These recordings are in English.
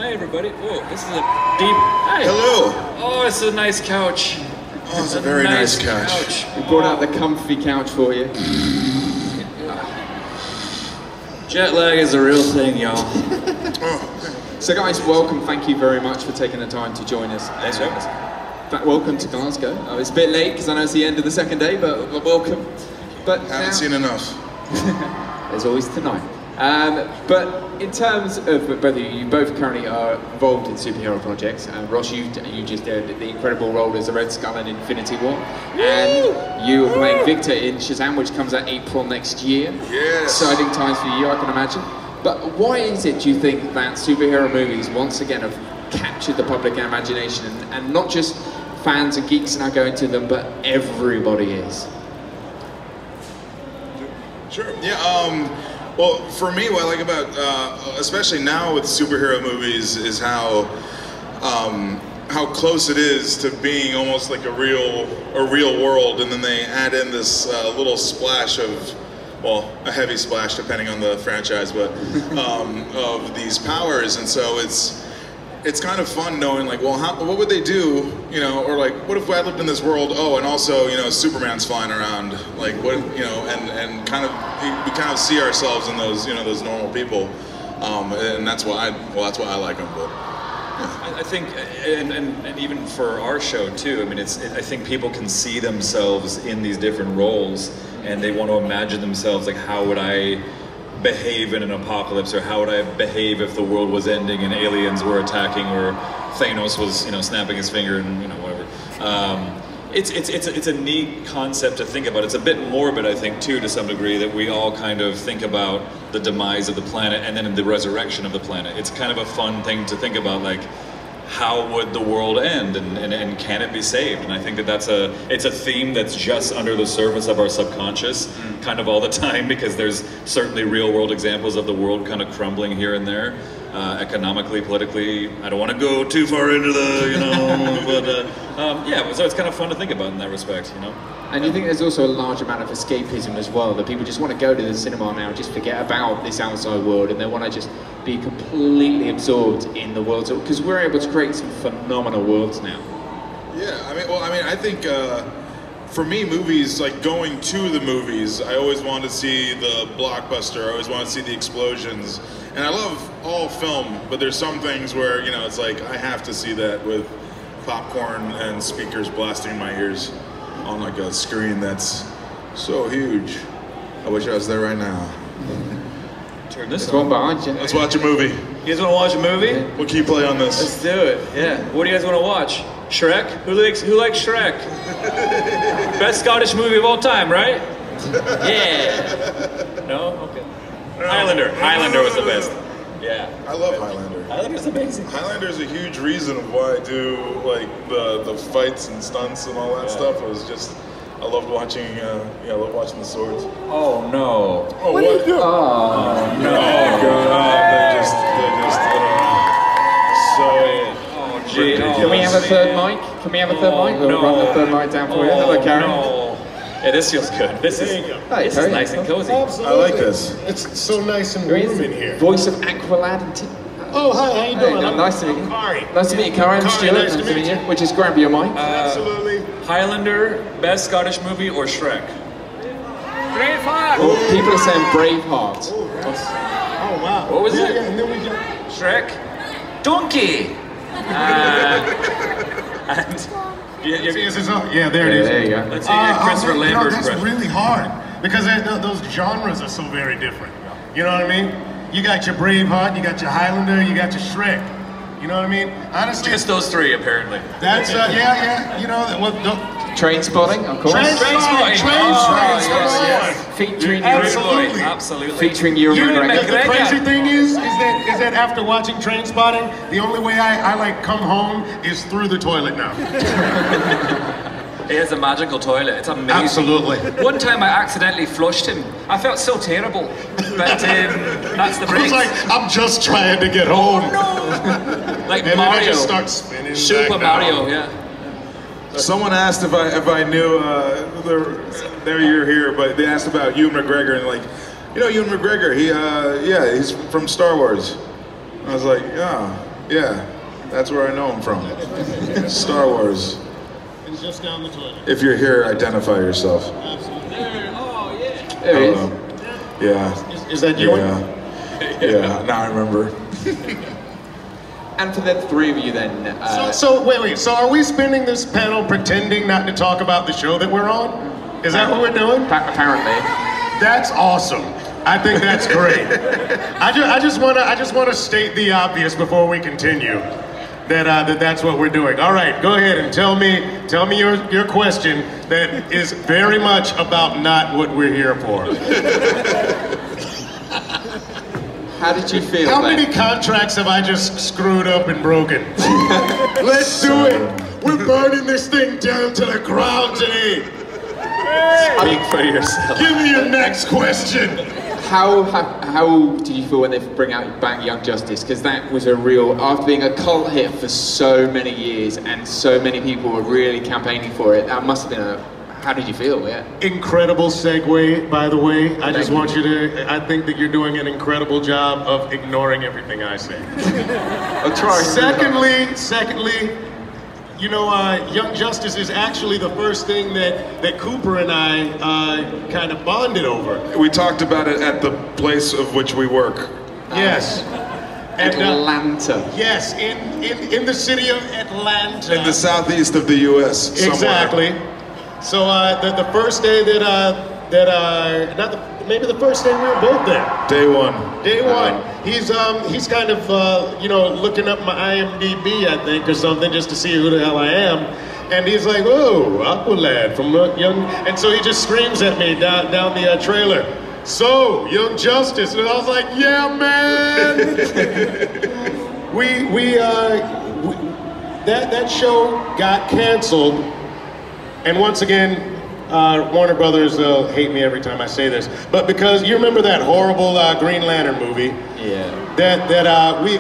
Hi everybody. Oh, this is a deep. Hi. Hello. Oh, it's a nice couch. Oh, it's a very nice couch. We brought out the comfy couch for you. Jet lag is a real thing, y'all. So guys, welcome. Thank you very much for taking the time to join us. Thanks for having us. Welcome to Glasgow. It's a bit late because I know it's the end of the second day, but welcome. But haven't seen enough. There's always tonight. But in terms of both of you, you both currently are involved in superhero projects. Ross, you just did the incredible role as the Red Skull in Infinity War. And you are playing Victor in Shazam, which comes out April next year. Yes. Exciting times for you, I can imagine. But why is it, do you think, that superhero movies once again have captured the public imagination, and not just fans and geeks now going to them, but everybody is? Sure. Yeah. Well, for me, what I like about, especially now with superhero movies, is how close it is to being almost like a real world, and then they add in this little splash of, well, a heavy splash depending on the franchise, but of these powers, and so it's kind of fun knowing, like, well, what would they do, you know, or like, what if I lived in this world? Oh, and also, you know, Superman's flying around, like, what, you know, and kind of we kind of see ourselves in those, you know, those normal people, and that's why I like them. But yeah. I think, and even for our show too. I mean, I think people can see themselves in these different roles, and they want to imagine themselves, like, how would I behave in an apocalypse, or how would I behave if the world was ending and aliens were attacking, or Thanos was, you know, snapping his finger and, you know, whatever. It's a neat concept to think about. It's a bit morbid, I think, too, to some degree, that we all kind of think about the demise of the planet and then the resurrection of the planet. It's kind of a fun thing to think about, like, how would the world end, and can it be saved? And I think that it's a theme that's just under the surface of our subconscious kind of all the time, because there's certainly real world examples of the world kind of crumbling here and there, economically, politically. I don't want to go too far into the, you know, but yeah, so it's kind of fun to think about in that respect, you know. And you think there's also a large amount of escapism as well, that people just want to go to the cinema now, just forget about this outside world, and they want to just be completely absorbed in the world, because we're able to create some phenomenal worlds now. Yeah, I think for me, movies, like going to the movies, I always wanted to see the blockbuster, I always wanted to see the explosions, and I love all film, but there's some things where, you know, it's like I have to see that with popcorn and speakers blasting in my ears on like a screen that's so huge. I wish I was there right now. Turn this on behind you. Let's watch a movie. You guys want to watch a movie? What can you play on this? Let's do it. Yeah. What do you guys want to watch? Shrek? Who likes Shrek? Best Scottish movie of all time, right? Yeah. No? Okay. Highlander. Highlander was the best. Yeah. I love Highlander. Highlander amazing. Highlander is a huge reason of why I do like the fights and stunts and all that stuff. It was just, I loved watching. I love watching the swords. Oh no! Oh, what? Are you doing? Oh no! They're just so. Oh gee! Can we have a third mic? Can we have a third mic? We'll run the third mic down for you. Hello, Karen. No. Yeah, this feels good. This is nice and cozy. Absolutely. I like this. It's so nice and warm in here. Voice of Aqualad and Oh, hi, how you doing? Nice to meet you. Kari. Nice to meet you, Karen. Stuart, nice to meet you. We'll just grab your mic. Absolutely. Highlander, best Scottish movie, or Shrek? Braveheart. Oh, people are saying Braveheart. Oh, wow. What was it? Yeah, and then we got Shrek. Donkey. And yeah, there it is. There you go. let's hear Christopher Lambert. That's really hard because those genres are so very different. You know what I mean? You got your Braveheart, you got your Highlander, you got your Shrek. You know what I mean? Honestly, Just those three, apparently. that's yeah. You know Train Spotting, of course. Trainspotting. Yes. Featuring Absolutely. Featuring Ewan McGregor. The crazy thing is that after watching Trainspotting, the only way I like come home is through the toilet now. He has a magical toilet. It's amazing. Absolutely. One time I accidentally flushed him. I felt so terrible. But that's the I break. was like, I'm just trying to get home. Like And Mario. then I just start spinning. Super back Mario, down. yeah. Someone asked if I knew. There you're here, but they asked about Ewan McGregor, and like, you know, Ewan McGregor. He's from Star Wars. I was like, yeah. Yeah, that's where I know him from. Star Wars. It's just down the toilet. If you're here, identify yourself. Absolutely. Oh, yeah. There he is. Yeah. Is that you? Yeah, now I remember. And for the three of you then... So wait. So are we spending this panel pretending not to talk about the show that we're on? Is that what we're doing? Apparently. That's awesome. I think that's great. I just want to state the obvious before we continue. That's what we're doing. All right, go ahead and tell me your question that is very much about not what we're here for. How did you feel? How many contracts have I just screwed up and broken? Let's do it. We're burning this thing down to the ground today. Speak for yourself. Give me your next question. How did you feel when they bring out back Young Justice? Because that was a real, after being a cult hit for so many years and so many people were really campaigning for it, that must have been how did you feel? Yeah. Incredible segue, by the way. I just want you to, I think that you're doing an incredible job of ignoring everything I say. I'll try. Secondly, you know, Young Justice is actually the first thing that Cooper and I kind of bonded over. We talked about it at the place of which we work. Yes. Atlanta. Yes, in the city of Atlanta. In the southeast of the U.S. Exactly. Somewhere. So the first day maybe the first day we were both there. Day one. Day one. He's kind of you know, looking up my IMDb, I think, or something, just to see who the hell I am. And he's like, "Oh, Aqualad from Young," and so he just screams at me down the trailer. So, Young Justice, and I was like, "Yeah, man." That show got canceled. And once again, Warner Brothers will hate me every time I say this, but because you remember that horrible Green Lantern movie? Yeah.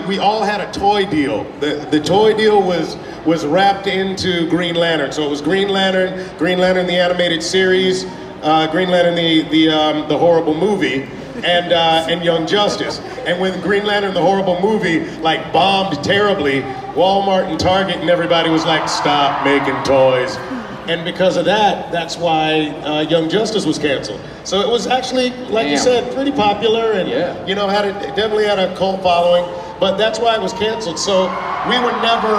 We all had a toy deal. The toy deal was wrapped into Green Lantern. So it was Green Lantern the animated series, Green Lantern the horrible movie, and Young Justice. And when Green Lantern the horrible movie like bombed terribly, Walmart and Target and everybody was like, "Stop making toys." And because of that, that's why Young Justice was canceled. So it was actually, like you said, pretty popular, and you know, definitely had a cult following. But that's why it was canceled. So we were never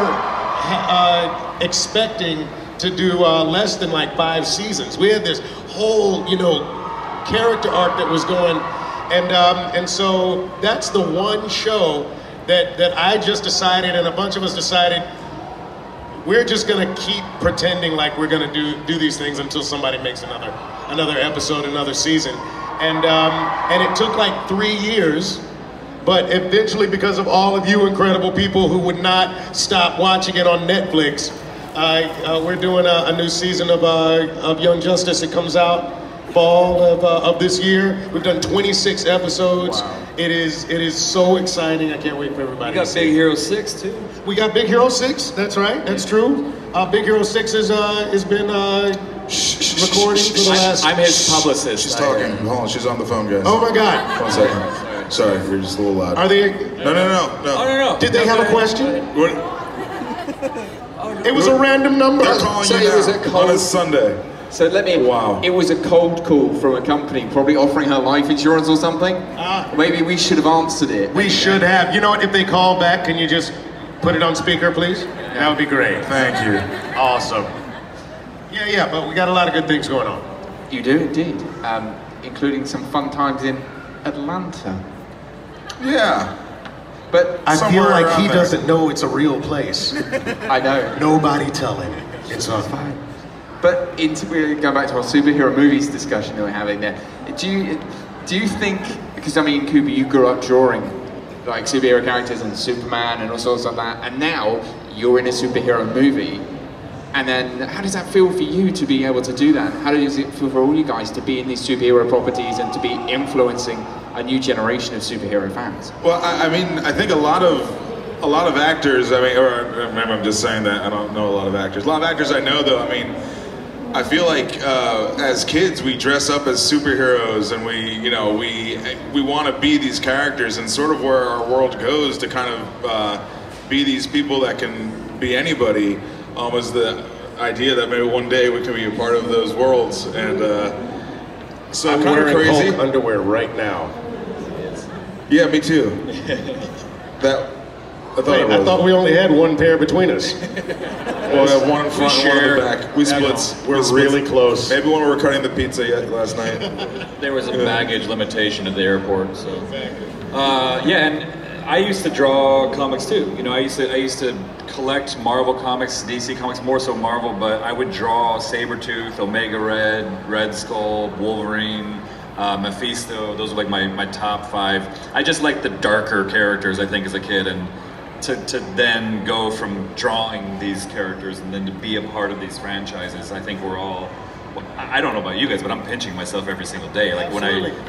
expecting to do less than like 5 seasons. We had this whole, you know, character arc that was going, and so that's the one show that I just decided, and a bunch of us decided, we're just gonna keep pretending like we're gonna do these things until somebody makes another episode, another season, and it took like 3 years, but eventually, because of all of you incredible people who would not stop watching it on Netflix, we're doing a new season of Young Justice. It comes out fall of this year. We've done 26 episodes. Wow. It is so exciting. I can't wait for everybody to see. Big Hero 6 too. We got Big Hero 6. That's right. That's true. Big Hero 6 has been recording for the last. I'm his publicist. She's talking. Hold on. She's on the phone, guys. Oh my God. 1 second. Sorry, you're just a little loud. Are they? No. No. Did they have a question? What? It was a random number. They're calling So you it was now a on a Sunday. So let me. Wow. It was a cold call from a company, probably offering her life insurance or something. Maybe we should have answered it. We should have. You know what? If they call back, can you just put it on speaker, please? That would be great. Thank you. Awesome. Yeah. But we got a lot of good things going on. You do indeed, including some fun times in Atlanta. Yeah. But I feel Somewhere like around he there. doesn't know it's a real place. I know. Nobody tell him. It's on. Fine. But we're going back to our superhero movies discussion that we're having there. Do you think, because I mean, Cooper, you grew up drawing like superhero characters and Superman and all sorts like that, and now you're in a superhero movie, and then how does that feel for you to be able to do that? How does it feel for all you guys to be in these superhero properties and to be influencing a new generation of superhero fans? Well, I mean, I think a lot of actors, I mean, or maybe I'm just saying that I don't know a lot of actors. A lot of actors I know, though, I mean, I feel like as kids we dress up as superheroes and we want to be these characters, and sort of where our world goes to kind of be these people that can be anybody was the idea that maybe one day we can be a part of those worlds. And so I'm kind of wearing crazy. Hulk underwear right now. Yeah, me too. I thought we only had one pair between us. Well, we have one in front and one in the back. We split. We're really close. Maybe when we were cutting the pizza last night. There was a baggage limitation at the airport, so. Yeah, and I used to draw comics too. You know, I used to collect Marvel comics, DC comics, more so Marvel, but I would draw Sabretooth, Omega Red, Red Skull, Wolverine, Mephisto. Those are like my top 5. I just like the darker characters, I think, as a kid, and to then go from drawing these characters and then to be a part of these franchises, I think we're all, I don't know about you guys, but I'm pinching myself every single day. Like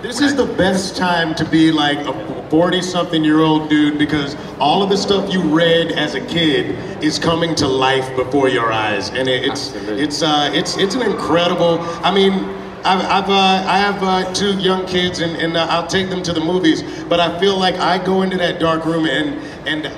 This is the best time to be like a 40-something-year-old dude, because all of the stuff you read as a kid is coming to life before your eyes, and it's an incredible. I mean, I have 2 young kids, and I'll take them to the movies, but I feel like I go into that dark room and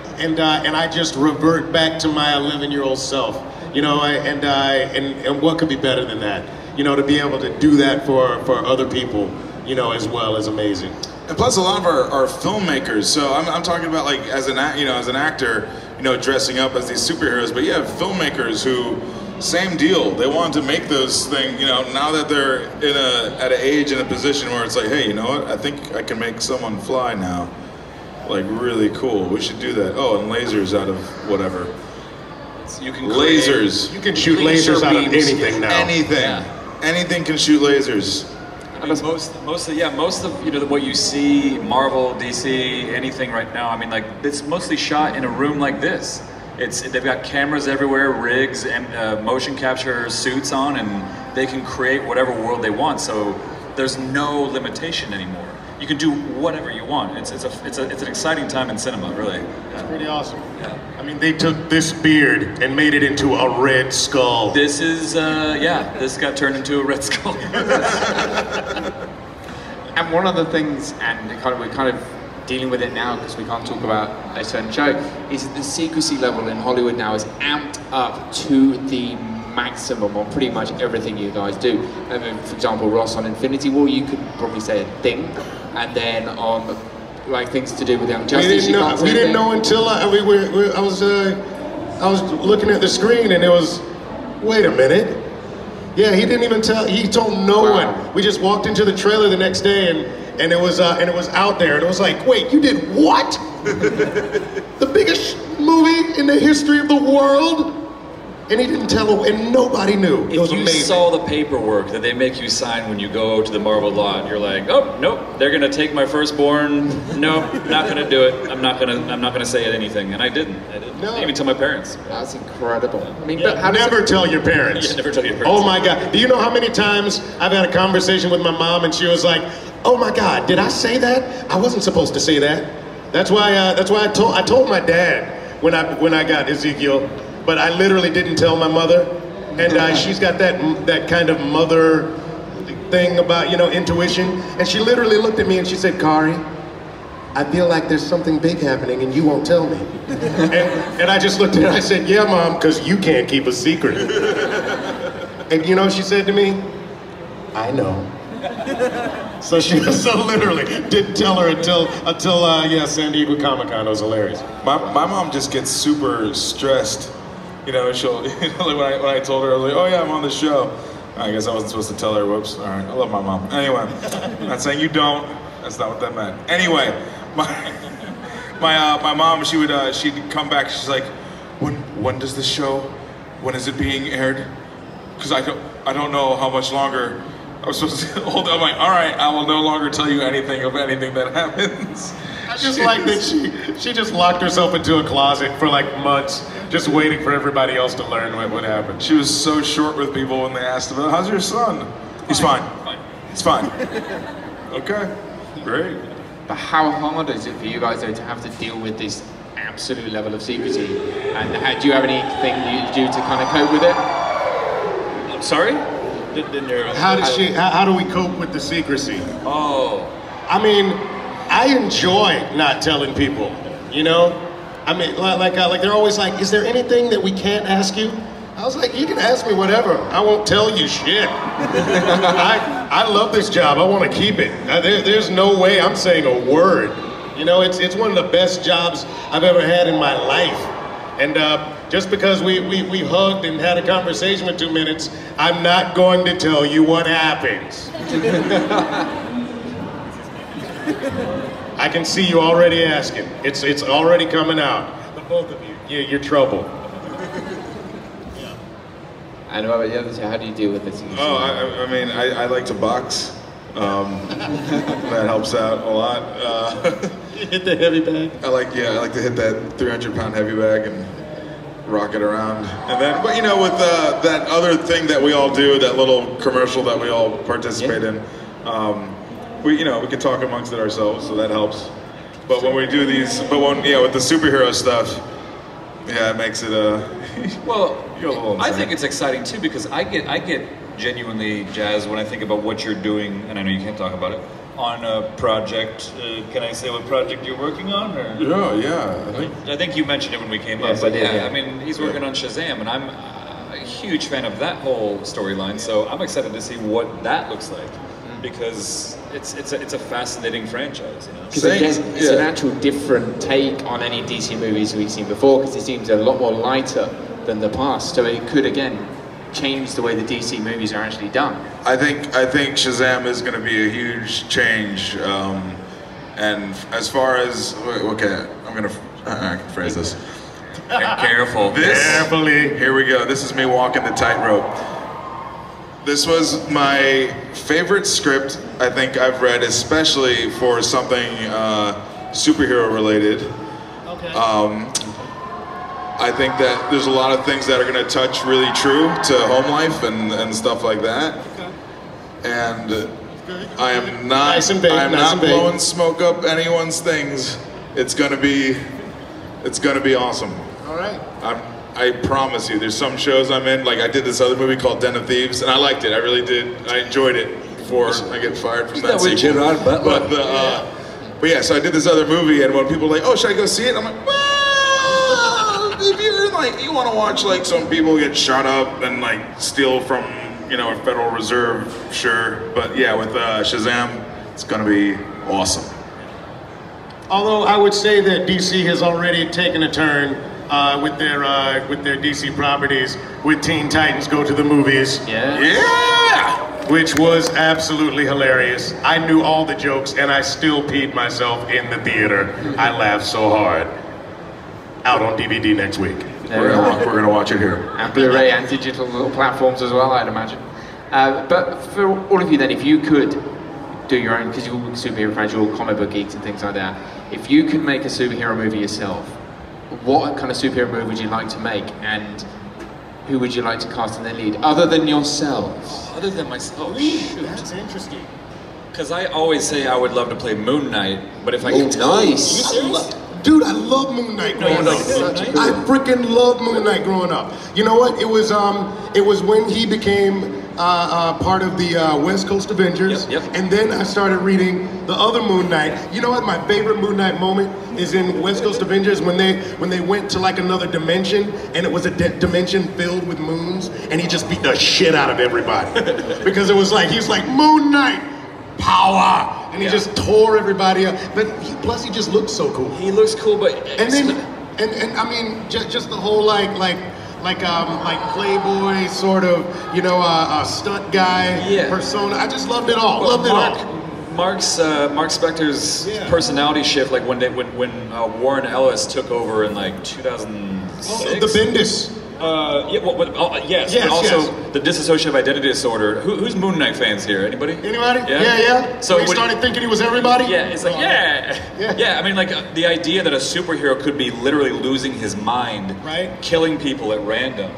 I just revert back to my 11-year-old self. You know, and what could be better than that? You know, to be able to do that for other people, you know, as well, is amazing. And plus, a lot of our filmmakers. So I'm talking about, like, as an actor, you know, dressing up as these superheroes. But you have filmmakers who, same deal. They want to make those things. You know, now that they're at an age and a position where it's like, hey, you know what? I think I can make someone fly now. Like, really cool. We should do that. Oh, and lasers out of whatever. You can lasers. You can shoot lasers out of anything now. Anything. Yeah. Anything can shoot lasers. I mean, most of you know what you see, Marvel, DC, anything right now. I mean, like, it's mostly shot in a room like this. They've got cameras everywhere, rigs, and motion capture suits on, and they can create whatever world they want. So there's no limitation anymore. You can do whatever you want. It's an exciting time in cinema, really. It's pretty awesome. Yeah. I mean, they took this beard and made it into a red skull. This is this got turned into a red skull. And one of the things, and we're kind of dealing with it now because we can't talk about a certain show, is that the secrecy level in Hollywood now is amped up to the maximum on pretty much everything you guys do. I mean, for example, Ross, on Infinity War, you could probably say a thing, and then on like things to do with Young Justice, we didn't know until I was looking at the screen, and it was, wait a minute. Yeah, he didn't even tell. He told no one. We just walked into the trailer the next day, and it was out there, and it was like, wait, you did what? The biggest movie in the history of the world? And he didn't tell, and nobody knew. It was amazing. If you saw the paperwork that they make you sign when you go to the Marvel lot, you're like, oh, nope, they're gonna take my firstborn. Nope, not gonna do it. I'm not gonna say anything, and I didn't. I didn't even tell my parents. That's incredible. I mean, but how never tell your parents. Yeah, never tell your parents. Oh my God! Do you know how many times I've had a conversation with my mom, and she was like, "Oh my God, did I say that? I wasn't supposed to say that." That's why I told my dad when I got Ezekiel. But I literally didn't tell my mother, and she's got that kind of mother thing about, you know, intuition. And she literally looked at me and she said, "Kari, I feel like there's something big happening and you won't tell me." and I just looked at her and I said, "Yeah, Mom, because you can't keep a secret." And you know what she said to me? "I know." So she literally didn't tell her until San Diego Comic-Con. It was hilarious. My mom just gets super stressed. You know, she'll, like when I told her, I was like, oh yeah, I'm on the show. I guess I wasn't supposed to tell her, whoops. All right, I love my mom. Anyway, I'm not saying you don't. That's not what that meant. Anyway, my mom, she'd come back, she's like, when does the show, when is it being aired? Because I don't know how much longer I was supposed to hold. I'm like, all right, I will no longer tell you anything of anything that happens. I just like that she just locked herself into a closet for like months, just waiting for everybody else to learn what would happen. She was so short with people when they asked about, how's your son? He's fine. He's fine. Okay, great. But how hard is it for you guys though to have to deal with this absolute level of secrecy? And do you have anything you do to kind of cope with it? I'm sorry? How do we cope with the secrecy? Oh. I mean, I enjoy not telling people, you know? I mean, like they're always like, is there anything that we can't ask you? I was like, you can ask me whatever. I won't tell you shit. I love this job. I want to keep it. There's no way I'm saying a word. You know, it's one of the best jobs I've ever had in my life. And just because we hugged and had a conversation for 2 minutes, I'm not going to tell you what happens. I can see you already asking. It's already coming out. The both of you, you're trouble. And what about the others? How do you deal with this? Oh, I mean, I like to box. That helps out a lot. You hit the heavy bag. I like to hit that 300-pound heavy bag and rock it around. And then, but you know, with that other thing that we all do, that little commercial that we all participate in, we can talk amongst it ourselves, so that helps. But when we do these, with the superhero stuff, yeah, it makes it well, I think it's exciting too, because I get genuinely jazzed when I think about what you're doing, and I know you can't talk about it, on a project. Can I say what project you're working on? Or? Yeah. I think you mentioned it when we came up. But I mean, he's working on Shazam, and I'm a huge fan of that whole storyline, so I'm excited to see what that looks like, because it's a fascinating franchise. You know? Because again, it's an actual different take on any DC movies we've seen before, because it seems a lot more lighter than the past, so it could again change the way the DC movies are actually done. I think Shazam is going to be a huge change, and as far as I can phrase this. Careful. Carefully. Here we go. This is me walking the tightrope. This was my favorite script I think I've read, especially for something superhero related. Okay. I think that there's a lot of things that are going to touch really true to home life and stuff like that. Okay. And I am not, nice and big, I'm nice not and big. blowing smoke up anyone's things. It's going to be awesome. All right. I promise you. There's some shows I'm in, like I did this other movie called Den of Thieves, and I liked it. I really did. I enjoyed it before I get fired from that sequel. Gerard Butler? But yeah, so I did this other movie, and when people are like, "Oh, should I go see it?" I'm like, "Well, if you're like, you want to watch like some people get shot up and like steal from, a Federal Reserve, sure." But yeah, with Shazam, it's gonna be awesome. Although I would say that DC has already taken a turn with their DC properties, with Teen Titans Go to the Movies. Yeah! Which was absolutely hilarious. I knew all the jokes and I still peed myself in the theater. I laughed so hard. Out on DVD next week. We're gonna watch it here. And Blu-ray and digital platforms as well, I'd imagine. But for all of you then, if you could do your own, because you're all superhero fans, you're all comic book geeks and things like that, if you could make a superhero movie yourself, what kind of superhero movie would you like to make, and who would you like to cast in the lead, other than yourselves? Other than myself? Oh, shoot. That's interesting. Because I always say I would love to play Moon Knight, but if I could... Nice! Dude, I love Moon Knight growing up. I freaking loved Moon Knight growing up. You know what? It was when he became part of the West Coast Avengers, Yep. and then I started reading the other Moon Knight. You know what? My favorite Moon Knight moment is in West Coast Avengers when they went to like another dimension, and it was a dimension filled with moons, and he just beat the shit out of everybody because it was like he was like Moon Knight. Power, and he just tore everybody up. But plus, he just looks so cool. He looks cool, but And then, and I mean, just the whole like Playboy sort of, stunt guy persona. I just loved it all. Loved it all. Mark Spector's personality shift, like when Warren Ellis took over in like 2006. The Bendis. Yes. But also the dissociative identity disorder. Who's Moon Knight fans here? Anybody? Anybody? Yeah. So he started thinking he was everybody? Yeah, it's like, yeah. I mean, like, the idea that a superhero could be literally losing his mind, right? Killing people at random,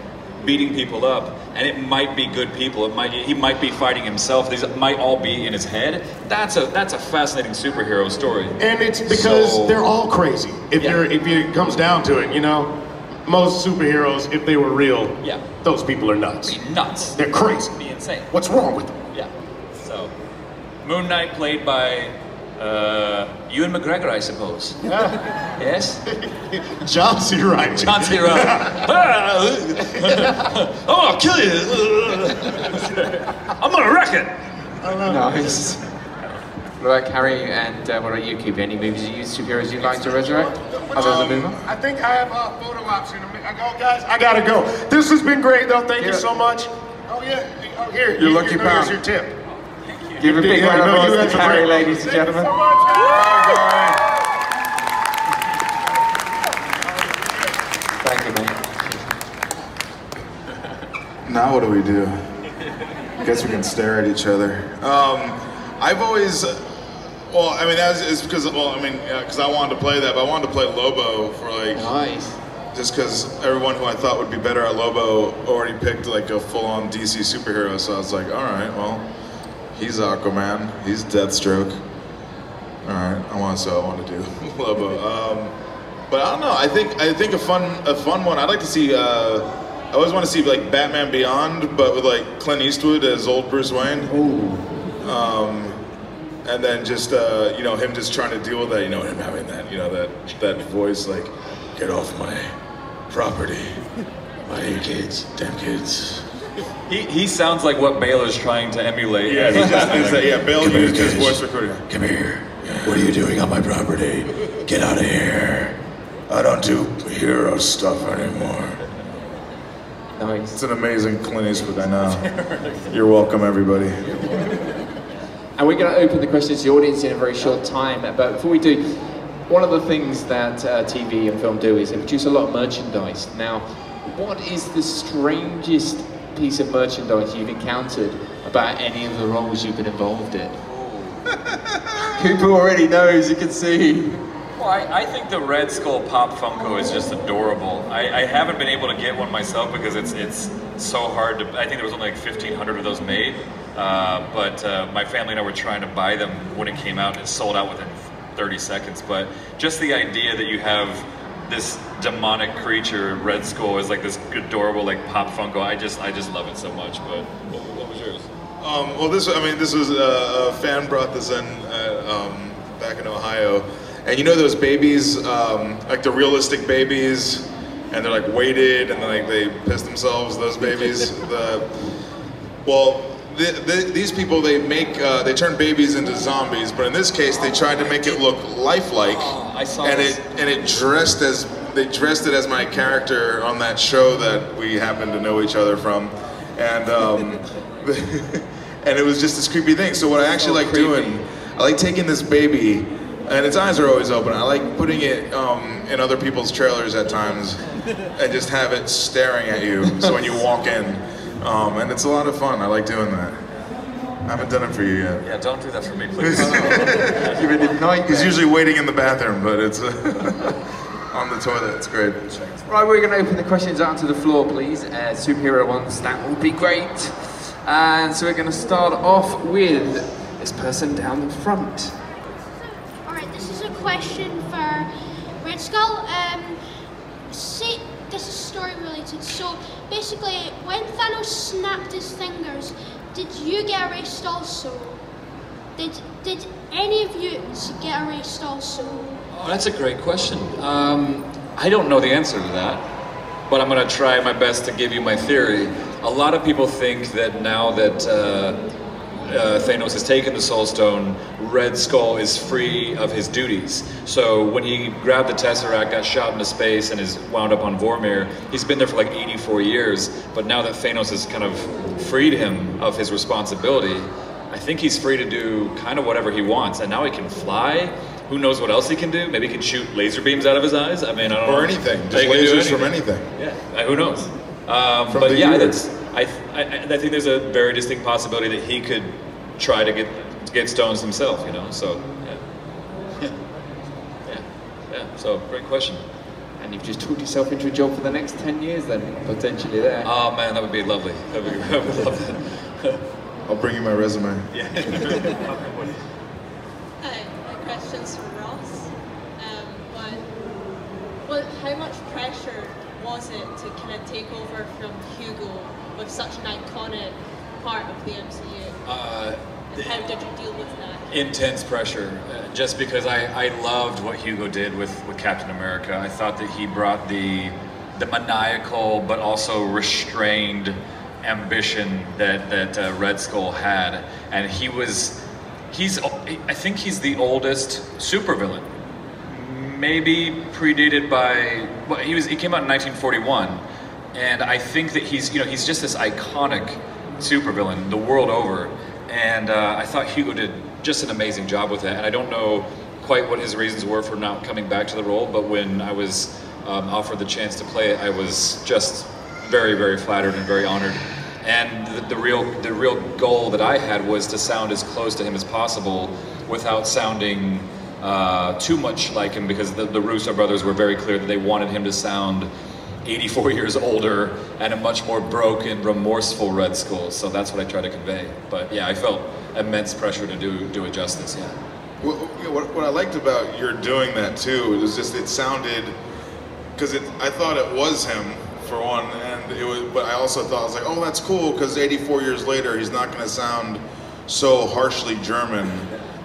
beating people up, and it might be good people. He might be fighting himself. These might all be in his head. That's a fascinating superhero story. And it's because they're all crazy. If it comes down to it, most superheroes, if they were real, those people are nuts. Be nuts. They're crazy. Be insane. What's wrong with them? Yeah. So, Moon Knight played by Ewan McGregor, I suppose. Yes? John C. Reilly. John C. Reilly. I'm gonna kill you. I'm gonna wreck it. Nice. What about Carrie and what about you, Cooper? Any movies you use, superheroes you'd like to resurrect? Other than the movie? I think I have photo ops in a minute. Guys, I gotta go. This has been great, though. Thank you so much. Oh, yeah. Oh, here. Your lucky pound. Here's your tip. Give a big round of applause to Carrie, ladies and gentlemen. Thank you so much, guys. Thank you, mate. Now what do we do? I guess we can stare at each other. I've always, well, I mean, it's because, well, I mean, because I wanted to play that, but I wanted to play Lobo for like, Nice. just because everyone who I thought would be better at Lobo already picked like a full-on DC superhero, so I was like, all right, well, he's Aquaman, he's Deathstroke. All right, I want to do Lobo. But I don't know. I think a fun one. I'd like to see. I always want to see like Batman Beyond, but with like Clint Eastwood as old Bruce Wayne. Ooh. And then just you know, him just trying to deal with that. You know, him having that, you know, that voice like, get off my property, my kids, damn kids. He sounds like what Bale is trying to emulate. Yeah, he just thinks that. Yeah, Bale used his voice recording. Come here. What are you doing on my property? Get out of here. I don't do hero stuff anymore. Nice. It's an amazing Clint Eastwood, I know. You're welcome, everybody. And we're going to open the questions to the audience in a very short time. But before we do, one of the things that TV and film do is they produce a lot of merchandise. Now, what is the strangest piece of merchandise you've encountered about any of the roles you've been involved in? Cooper already knows, you can see. Well, I think the Red Skull Pop Funko is just adorable. I haven't been able to get one myself because it's so hard to. I think there was only like 1,500 of those made, but my family and I were trying to buy them when it came out, and it sold out within 30 seconds. But just the idea that you have this demonic creature, Red Skull, is like this adorable like Pop Funko. I just love it so much. But what was yours? Well, this was a fan brought this in back in Ohio. And you know those babies, like the realistic babies, and they're like weighted, and then like they piss themselves. Those babies. These people they turn babies into zombies, but in this case they tried to make it look lifelike. Oh, I saw and this. they dressed it as my character on that show that we happen to know each other from, and and it was just this creepy thing. So what I actually like doing, I like taking this baby. And its eyes are always open. I like putting it in other people's trailers at times and just have it staring at you. So when you walk in, and it's a lot of fun. I like doing that. I haven't done it for you yet. Yeah, don't do that for me, please. He's usually waiting in the bathroom, but it's on the toilet. It's great. Right, we're going to open the questions out to the floor, please. Superhero ones, that would be great. And so we're going to start off with this person down the front. Question for Red Skull. This is story related. So basically, when Thanos snapped his fingers, did you get erased also? Did any of you get erased also? Oh, that's a great question. I don't know the answer to that, but I'm going to try my best to give you my theory. A lot of people think that now that Thanos has taken the Soul Stone, Red Skull is free of his duties. So when he grabbed the Tesseract, got shot into space, and is wound up on Vormir, he's been there for like 84 years, but now that Thanos has kind of freed him of his responsibility, I think he's free to do kind of whatever he wants, and now he can fly. Who knows what else he can do? Maybe he can shoot laser beams out of his eyes? I mean, I don't know. Or anything, just lasers from anything. Yeah, who knows? But yeah, I think there's a very distinct possibility that he could try to get stones himself, you know, so, yeah, so, great question. And you've just talked yourself into a job for the next 10 years then, potentially there. Oh man, that would be lovely. I would love that. I'll bring you my resume. Yeah. My question's for Ross. How much pressure was it to kind of take over from Hugo with such an iconic part of the MCU? how did you deal with that? Intense pressure, just because I loved what Hugo did with Captain America. I thought that he brought the maniacal but also restrained ambition that Red Skull had, and I think he's the oldest supervillain, maybe predated by, well, he came out in 1941, and I think that he's just this iconic supervillain the world over, and I thought Hugo did just an amazing job with it, and I don't know quite what his reasons were for not coming back to the role, but when I was offered the chance to play it, I was just very, very flattered and very honored. And the real goal that I had was to sound as close to him as possible without sounding too much like him, because the Russo brothers were very clear that they wanted him to sound 84 years older and a much more broken, remorseful Red Skull. So that's what I tried to convey. But yeah, I felt immense pressure to do it justice. Yeah. Well, what I liked about your doing that too, it was just, it sounded, because I thought it was him for one, and it was, but I also thought, I was like, oh, that's cool, because 84 years later, he's not going to sound so harshly German,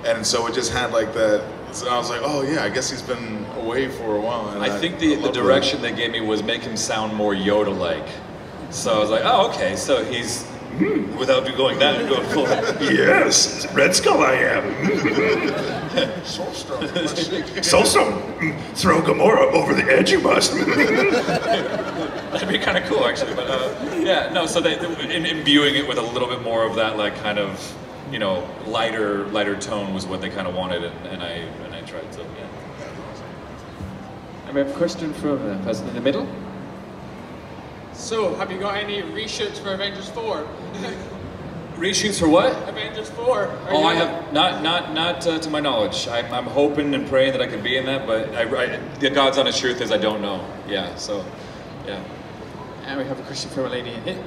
and so it just had like that. So I was like, oh yeah, I guess he's been away for a while. And I think the direction they gave me was make him sound more Yoda-like. So I was like, oh, okay, so he's, without going that and going full, yes, Red Skull I am. Soulstone, throw Gamora over the edge, you must. That'd be kind of cool, actually. But yeah, no. So imbuing it with a little bit more of that, like, kind of, you know, lighter tone was what they kind of wanted, and I tried to. Yeah. And we have a question from the person in the middle. So, have you got any reshoots for Avengers 4? Reshoots for what? Avengers 4. Oh, I have not to my knowledge. I'm hoping and praying that I can be in that, but the God's honest truth is I don't know. Yeah, so yeah. And we have a question from a lady in here.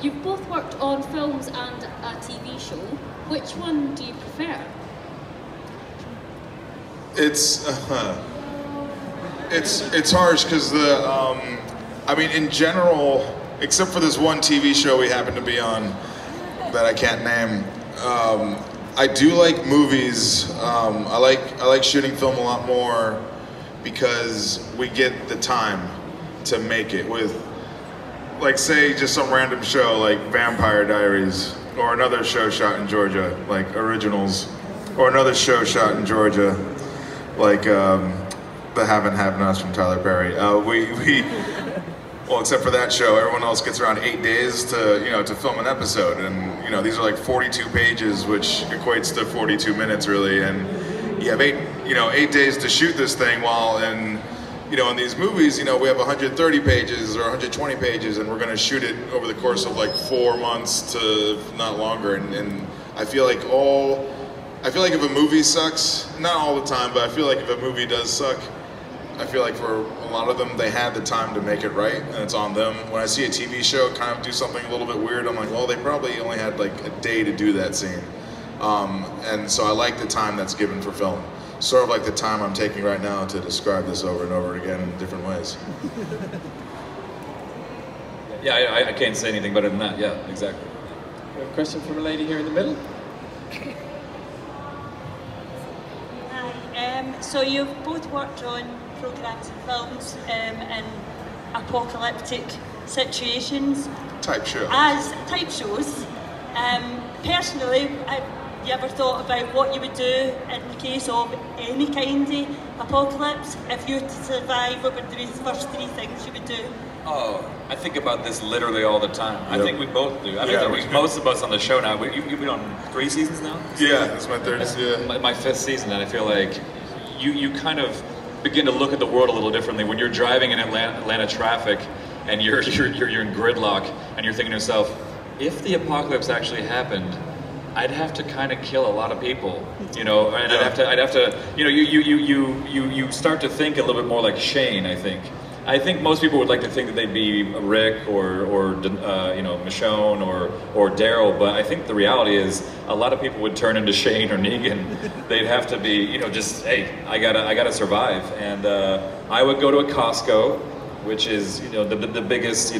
You've both worked on films and a TV show. Which one do you prefer? It's harsh because I mean, in general, except for this one TV show we happen to be on that I can't name, I do like movies. I like shooting film a lot more because we get the time to make it with, like, say, just some random show like Vampire Diaries, or another show shot in Georgia, like Originals, or another show shot in Georgia, like The Have and Have Nots from Tyler Perry. Well, except for that show, everyone else gets around 8 days to film an episode, and these are like 42 pages, which equates to 42 minutes really, and you have 8 days to shoot this thing, while in these movies, we have 130 pages or 120 pages, and we're going to shoot it over the course of like 4 months to not longer. And I feel like if a movie sucks, not all the time, but I feel like if a movie does suck, I feel like for a lot of them, they had the time to make it right, and it's on them. When I see a TV show kind of do something a little bit weird, I'm like, well, they probably only had like a day to do that scene. And so I like the time that's given for film. Sort of like the time I'm taking right now to describe this over and over again in different ways. Yeah, I can't say anything better than that. Yeah, exactly. We have a question from a lady here in the middle. Hi. So you've both worked on programmes and films in apocalyptic situations. Type shows. As type shows. Personally, have you ever thought about what you would do in the case of any kind of apocalypse? If you were to survive, what would be the first 3 things you would do? Oh, I think about this literally all the time. Yep. I think we both do. I mean, most of us on the show now, you've been on 3 seasons now? Yeah, it's my 3rd. Yeah. My 5th season, and I feel like you kind of begin to look at the world a little differently. When you're driving in Atlanta traffic and you're in gridlock, and you're thinking to yourself, if the apocalypse actually happened, I'd have to kind of kill a lot of people, and I'd have to, you start to think a little bit more like Shane, I think. I think most people would like to think that they'd be Rick or Michonne or Daryl, but I think the reality is a lot of people would turn into Shane or Negan. They'd have to be, just, hey, I gotta survive, and I would go to a Costco, which is the biggest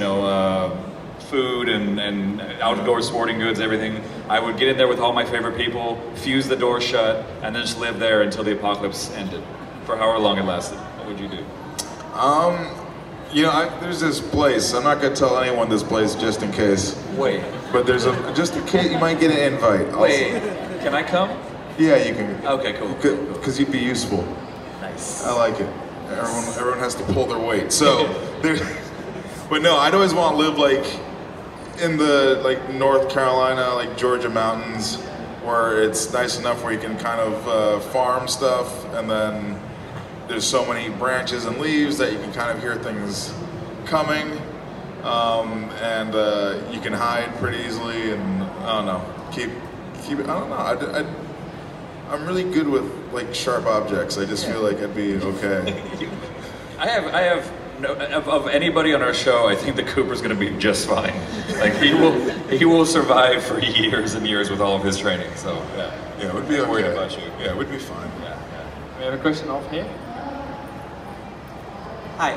food and outdoor sporting goods, everything. I would get in there with all my favorite people, fuse the door shut, and then just live there until the apocalypse ended, for however long it lasted. What would you do? You know, there's this place. I'm not gonna tell anyone this place just in case. Wait. But there's just in case you might get an invite. Also. Wait, can I come? Yeah, you can. Okay, cool. Because you'd be useful. Nice. I like it. Everyone has to pull their weight. So, but no, I'd always want to live like in the North Carolina, like Georgia mountains, where it's nice enough where you can kind of farm stuff, and then there's so many branches and leaves that you can kind of hear things coming, and you can hide pretty easily, and I don't know, keep it. I don't know. I'm really good with like sharp objects. I just feel like I'd be okay. I have no, of anybody on our show, I think the Cooper's going to be just fine. Like he will survive for years and years with all of his training. So yeah, it would be okay. Worried about you. Yeah, it would be fine. Yeah. We have a question off here. Hi.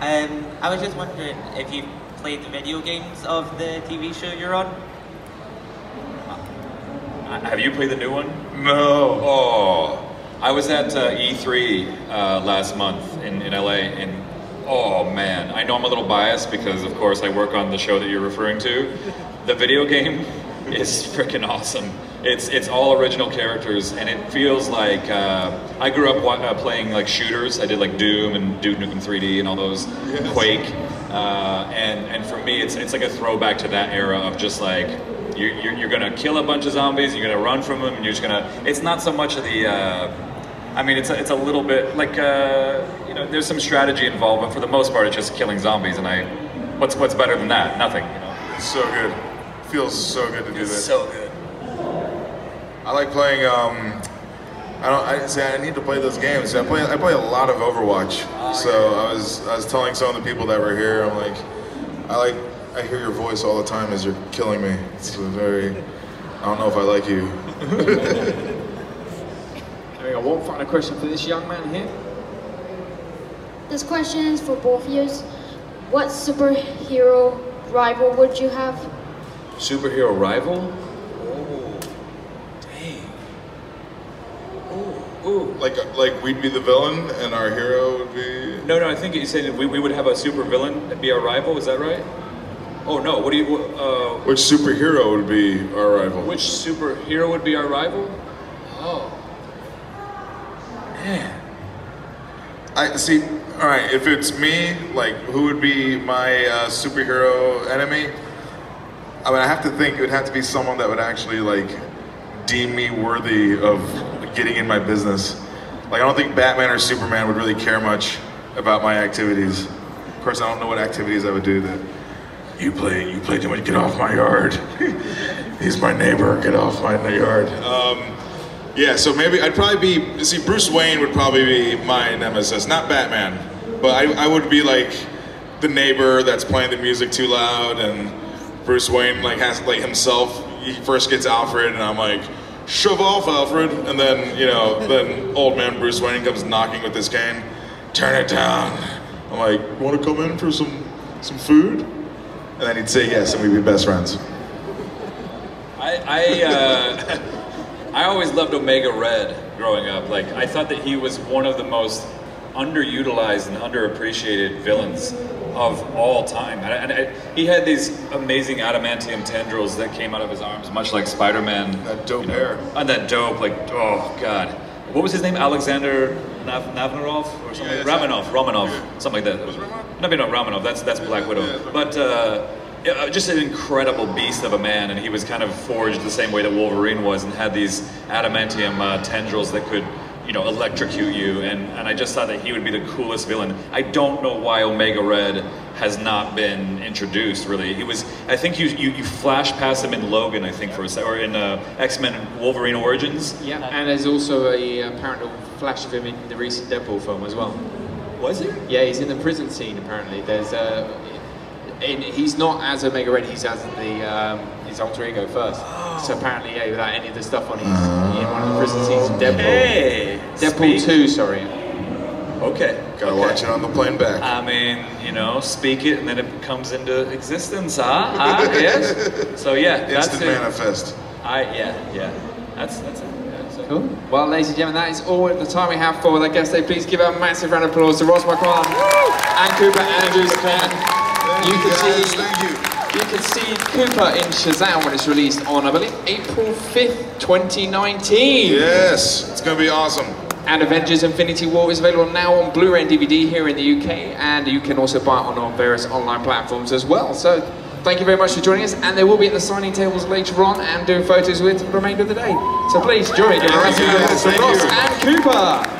I was just wondering if you played the video games of the TV show you're on. Have you played the new one? No. Oh, I was at E3 last month in LA, and oh man, I know I'm a little biased because of course I work on the show that you're referring to. The video game is freaking awesome. It's all original characters, and it feels like I grew up playing like shooters. I did like Doom and Duke Nukem 3D and all those, Quake, and for me it's like a throwback to that era of just like you're gonna kill a bunch of zombies, you're gonna run from them, and you're just gonna. It's not so much of the. I mean, it's a little bit like you know, there's some strategy involved, but for the most part, it's just killing zombies. And what's better than that? Nothing. You know. It's so good. Feels so good to do that. So good. I like playing. I need to play those games. I play a lot of Overwatch. So I was telling some of the people that were here. I'm like, I hear your voice all the time as you're killing me. It's very. I don't know if I like you. We got one final question for this young man here. This question is for both of you. What superhero rival would you have? Superhero rival? Oh, dang. Ooh. Like we'd be the villain and our hero would be. No. I think you said we would have a super villain that'd be our rival. Is that right? Oh no. What do you? Which superhero would be our rival? Which superhero would be our rival? Oh. Man. I see. All right. If it's me, like, who would be my superhero enemy? I mean, I have to think it would have to be someone that would actually like deem me worthy of getting in my business. Like, I don't think Batman or Superman would really care much about my activities. Of course, I don't know what activities I would do. That you play too much. Get off my yard. He's my neighbor. Get off my yard. Yeah, so maybe I'd probably be, Bruce Wayne would probably be my nemesis, not Batman, but I would be like the neighbor that's playing the music too loud, and Bruce Wayne like has like himself, he first gets Alfred, and I'm like, shove off Alfred, and then, you know, then old man Bruce Wayne comes knocking with his cane, turn it down. I'm like, wanna come in for some food? And then he'd say yes, and we'd be best friends. I always loved Omega Red growing up. Like, I thought that he was one of the most underutilized and underappreciated villains of all time. He had these amazing adamantium tendrils that came out of his arms, much like Spider-Man. That dope hair. And that dope, like, oh god. What was his name? Alexander Navarov or something? Yeah, Romanov, yeah. something like that. Was Romanov? No, Romanov. That's Black Widow. Yeah, but just an incredible beast of a man, and he was kind of forged the same way that Wolverine was, and had these adamantium tendrils that could, you know, electrocute you, and I just thought that he would be the coolest villain. I don't know why Omega Red has not been introduced, really. He was, I think you flash past him in Logan, I think, for a second, or in X-Men Wolverine Origins. Yeah, and there's also a apparent flash of him in the recent Deadpool film as well. Was he? Yeah, he's in the prison scene, apparently. There's he's not as Omega Red, he's as his alter ego first. Oh. So apparently, yeah, without any of the stuff on, he's in one of the prison scenes in Deadpool. Hey! Deadpool 2, sorry. Okay. Gotta watch it on the plane back. I mean, you know, speak it and then it comes into existence, yes? So yeah, that's Instant it. manifest. Yeah. That's it. Yeah, so. Cool. Well, ladies and gentlemen, that is all the time we have for the guest day. Please give a massive round of applause to Ross Marquand and Cooper Andrews. You can see Cooper in Shazam when it's released on, I believe, April 5th, 2019. Yes, it's gonna be awesome. And Avengers Infinity War is available now on Blu-ray and DVD here in the UK, and you can also buy it on our various online platforms as well. So thank you very much for joining us, and they will be at the signing tables later on and doing photos with the remainder of the day. So please join me in a round of applause for Ross and Cooper.